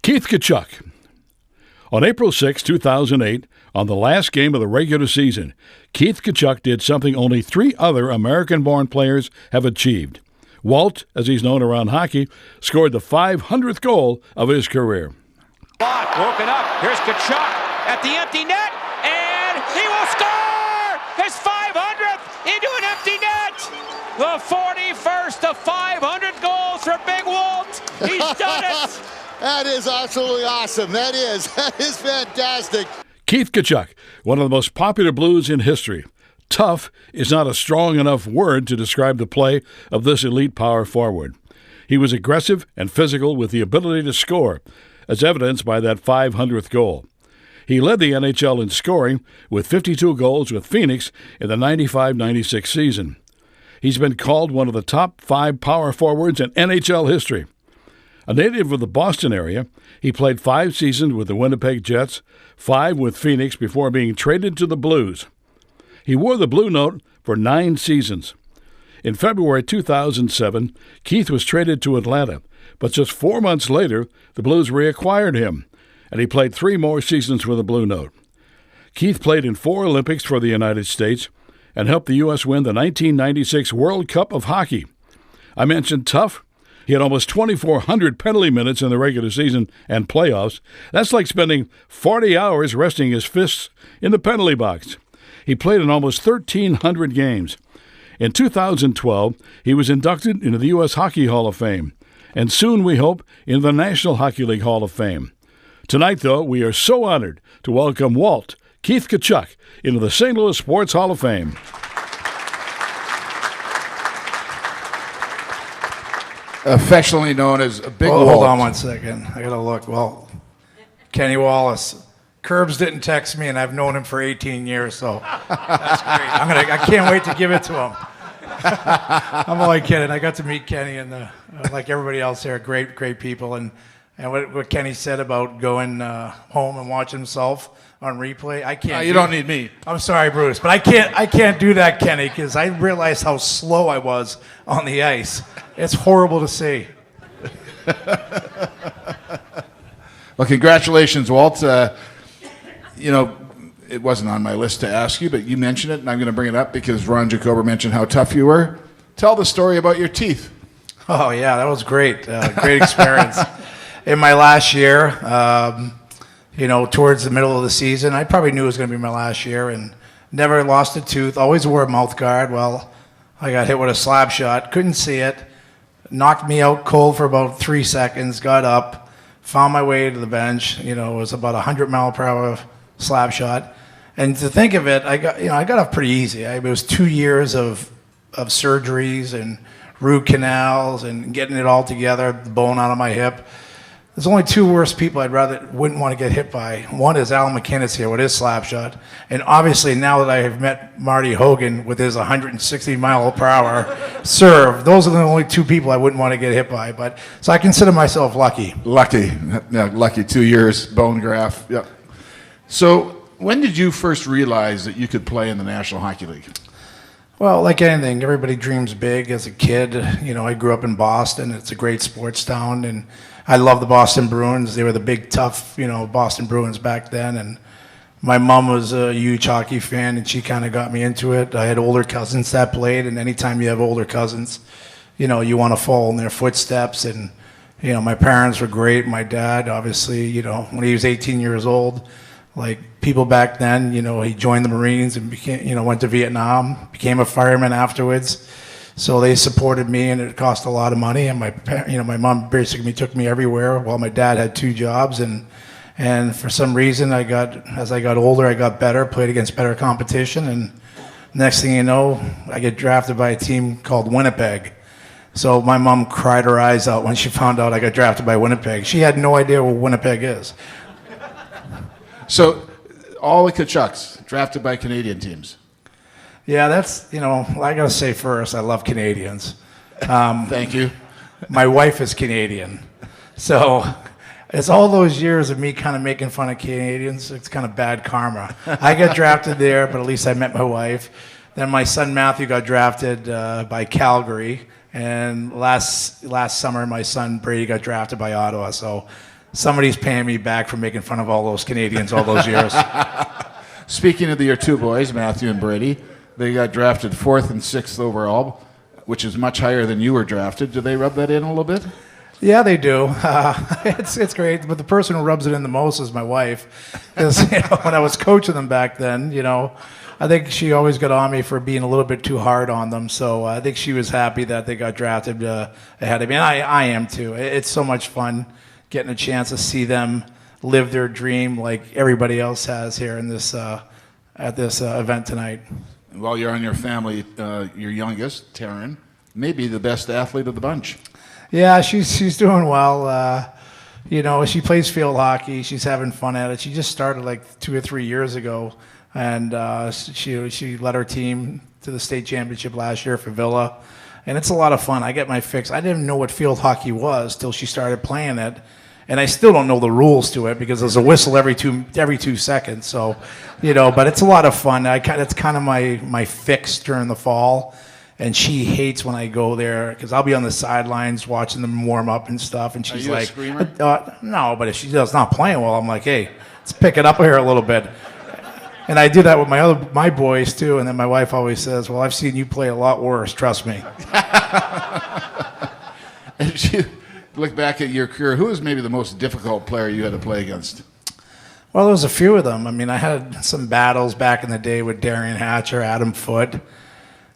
Keith Tkachuck. On April 6, 2008, on the last game of the regular season, Keith Tkachuck did something only 3 other American-born players have achieved. Walt, as he's known around hockey, scored the 500th goal of his career. Block, woken up. Here's Tkachuk at the empty net, and he will score his 500th into an empty net. The 41st of 500 goals for Big Walt. He's done it. That is absolutely awesome. That is fantastic. Keith Tkachuck, one of the most popular Blues in history. Tough is not a strong enough word to describe the play of this elite power forward. He was aggressive and physical with the ability to score, as evidenced by that 500th goal. He led the NHL in scoring with 52 goals with Phoenix in the 95-96 season. He's been called one of the top 5 power forwards in NHL history. A native of the Boston area, he played 5 seasons with the Winnipeg Jets, 5 with Phoenix before being traded to the Blues. He wore the blue note for 9 seasons. In February 2007, Keith was traded to Atlanta, but just 4 months later, the Blues reacquired him, and he played 3 more seasons with the blue note. Keith played in 4 Olympics for the United States and helped the U.S. win the 1996 World Cup of Hockey. I mentioned tough. He had almost 2,400 penalty minutes in the regular season and playoffs. That's like spending 40 hours resting his fists in the penalty box. He played in almost 1,300 games. In 2012, he was inducted into the U.S. Hockey Hall of Fame, and soon, we hope, into the National Hockey League Hall of Fame. Tonight, though, we are so honored to welcome Walt Keith Tkachuck into the St. Louis Sports Hall of Fame. Affectionately known as Big Walt. Hold on one second. I got to look. Well, Kenny Wallace. Curbs didn't text me, and I've known him for 18 years, so that's great. I can't wait to give it to him. I'm only kidding. I got to meet Kenny and like everybody else there, great people. And what Kenny said about going home and watching himself on replay, I can't. You don't need me. I'm sorry, Bruce, but I can't do that, Kenny, because I realized how slow I was on the ice. It's horrible to see. Well, congratulations, Walt. It wasn't on my list to ask you, but you mentioned it, and I'm going to bring it up because Ron Jacober mentioned how tough you were. Tell the story about your teeth. Oh, yeah, that was great. Great experience. In my last year, towards the middle of the season, I probably knew it was going to be my last year and never lost a tooth. Always wore a mouth guard. Well, I got hit with a slap shot. Couldn't see it. Knocked me out cold for about 3 seconds. Got up. Found my way to the bench. It was about 100-mile-per-hour slap shot. And to think of it, I got off pretty easy. It was 2 years of surgeries and root canals and getting it all together, the bone out of my hip. There's only 2 worse people wouldn't want to get hit by. One is Al McInnes here with his slap shot. And obviously now that I have met Marty Hogan with his 160-mile-per-hour serve, those are the only 2 people I wouldn't want to get hit by. So I consider myself lucky. Lucky. Yeah, lucky. 2 years, bone graft. Yeah. So when did you first realize that you could play in the National Hockey League? Well, like anything, everybody dreams big as a kid. I grew up in Boston. It's a great sports town, and I love the Boston Bruins. They were the big, tough, Boston Bruins back then. And my mom was a huge hockey fan, and she kind of got me into it. I had older cousins that played, and anytime you have older cousins, you want to follow in their footsteps. And, my parents were great. My dad, obviously, when he was 18 years old, like people back then, he joined the Marines and became, went to Vietnam, became a fireman afterwards. So they supported me, and it cost a lot of money. And my mom basically took me everywhere while my dad had 2 jobs. And for some reason, as I got older, I got better, played against better competition. And next thing you know, I get drafted by a team called Winnipeg. So my mom cried her eyes out when she found out I got drafted by Winnipeg. She had no idea what Winnipeg is. So all the Tkachucks drafted by Canadian teams. Yeah, that's, I got to say first, I love Canadians. Thank you. My wife is Canadian. So it's all those years of me kind of making fun of Canadians. It's kind of bad karma. I got drafted there, but at least I met my wife. Then my son Matthew got drafted by Calgary. And last summer, my son Brady got drafted by Ottawa. So somebody's paying me back for making fun of all those Canadians all those years. Speaking of your two boys, Matthew and Brady, they got drafted 4th and 6th overall, which is much higher than you were drafted. Do they rub that in a little bit? Yeah, they do. It's great, but the person who rubs it in the most is my wife. Because when I was coaching them back then, I think she always got on me for being a little bit too hard on them. So I think she was happy that they got drafted ahead of me, and I am too. It's so much fun getting a chance to see them live their dream like everybody else has here in this at this event tonight. While you're on your family, your youngest, Taryn, may be the best athlete of the bunch. Yeah, she's doing well. She plays field hockey. She's having fun at it. She just started like 2 or 3 years ago, and she led her team to the state championship last year for Villa, and it's a lot of fun. I get my fix. I didn't know what field hockey was till she started playing it, and I still don't know the rules to it because there's a whistle every 2 seconds. So, but it's a lot of fun. It's kind of my fix during the fall. And she hates when I go there because I'll be on the sidelines watching them warm up and stuff. And she's like, no, but if she does not playing well, I'm like, hey, let's pick it up here a little bit. And I do that with my boys too. And then my wife always says, well, I've seen you play a lot worse, trust me. As you look back at your career, who was maybe the most difficult player you had to play against? Well, there was a few of them. I mean, I had some battles back in the day with Darian Hatcher, Adam Foote.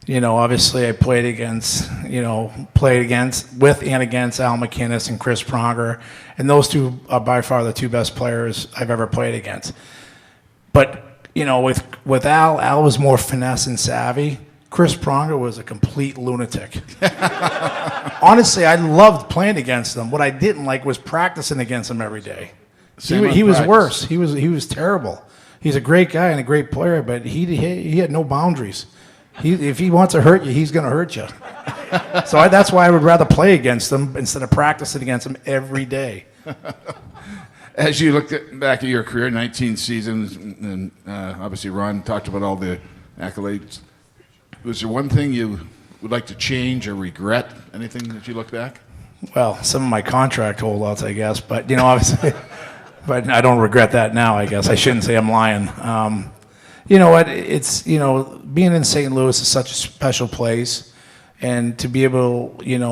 Obviously I played against with and against Al McInnes and Chris Pronger, and those two are by far the two best players I've ever played against. But, with Al was more finesse and savvy. Chris Pronger was a complete lunatic. Honestly, I loved playing against him. What I didn't like was practicing against him every day. He was worse. He was terrible. He's a great guy and a great player, but he had no boundaries. If he wants to hurt you, he's going to hurt you. So that's why I would rather play against him instead of practicing against him every day. As you look back at your career, 19 seasons, and obviously Ron talked about all the accolades. Was there one thing you would like to change or regret? Anything that you look back? Well, some of my contract holdouts, I guess, but obviously, but I don't regret that now. I guess I shouldn't say I'm lying. You know what? It's being in St. Louis is such a special place, and to be able,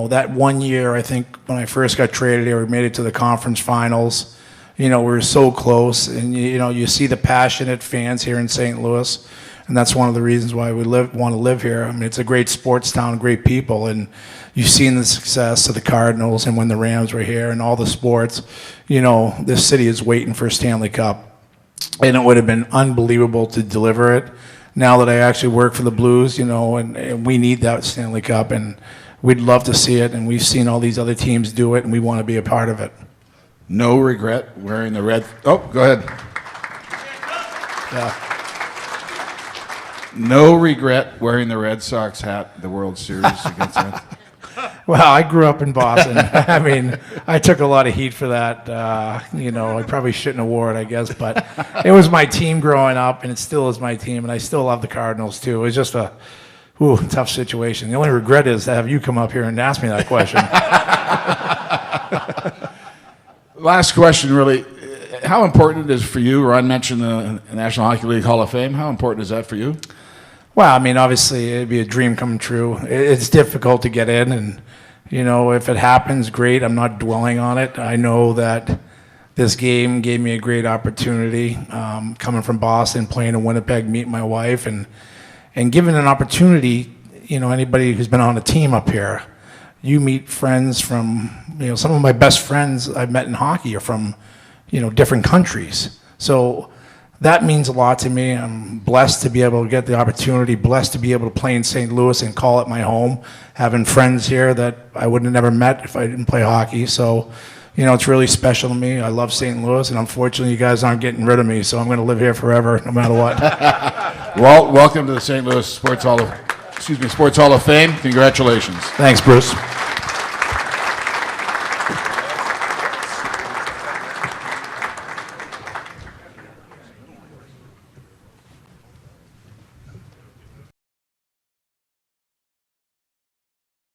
that 1 year, I think when I first got traded here, we made it to the conference finals. We were so close, and you see the passionate fans here in St. Louis, and that's one of the reasons why we want to live here. I mean, it's a great sports town, great people, and you've seen the success of the Cardinals, and when the Rams were here, and all the sports. This city is waiting for a Stanley Cup. And it would have been unbelievable to deliver it. Now that I actually work for the Blues, and we need that Stanley Cup, and we'd love to see it. And we've seen all these other teams do it, and we want to be a part of it. No regret wearing the red. Oh, go ahead. Yeah. No regret wearing the Red Sox hat at the World Series against that. Well, I grew up in Boston. I mean, I took a lot of heat for that. I probably shouldn't have wore it, I guess, but it was my team growing up, and it still is my team, and I still love the Cardinals too. It was just a tough situation. The only regret is to have you come up here and ask me that question. Last question, really. How important is for you? Ron mentioned the National Hockey League Hall of Fame. How important is that for you? Well, I mean, obviously, it'd be a dream come true. It's difficult to get in, and if it happens, great. I'm not dwelling on it. I know that this game gave me a great opportunity, coming from Boston, playing in Winnipeg, meeting my wife, and given an opportunity. Anybody who's been on a team up here, you meet friends from. Some of my best friends I've met in hockey are from, different countries. So that means a lot to me. I'm blessed to be able to get the opportunity, blessed to be able to play in St. Louis and call it my home, having friends here that I would have never met if I didn't play hockey. So, it's really special to me. I love St. Louis, and unfortunately, you guys aren't getting rid of me, so I'm going to live here forever, no matter what. Well, welcome to the St. Louis Sports Hall of Fame. Congratulations. Thanks, Bruce.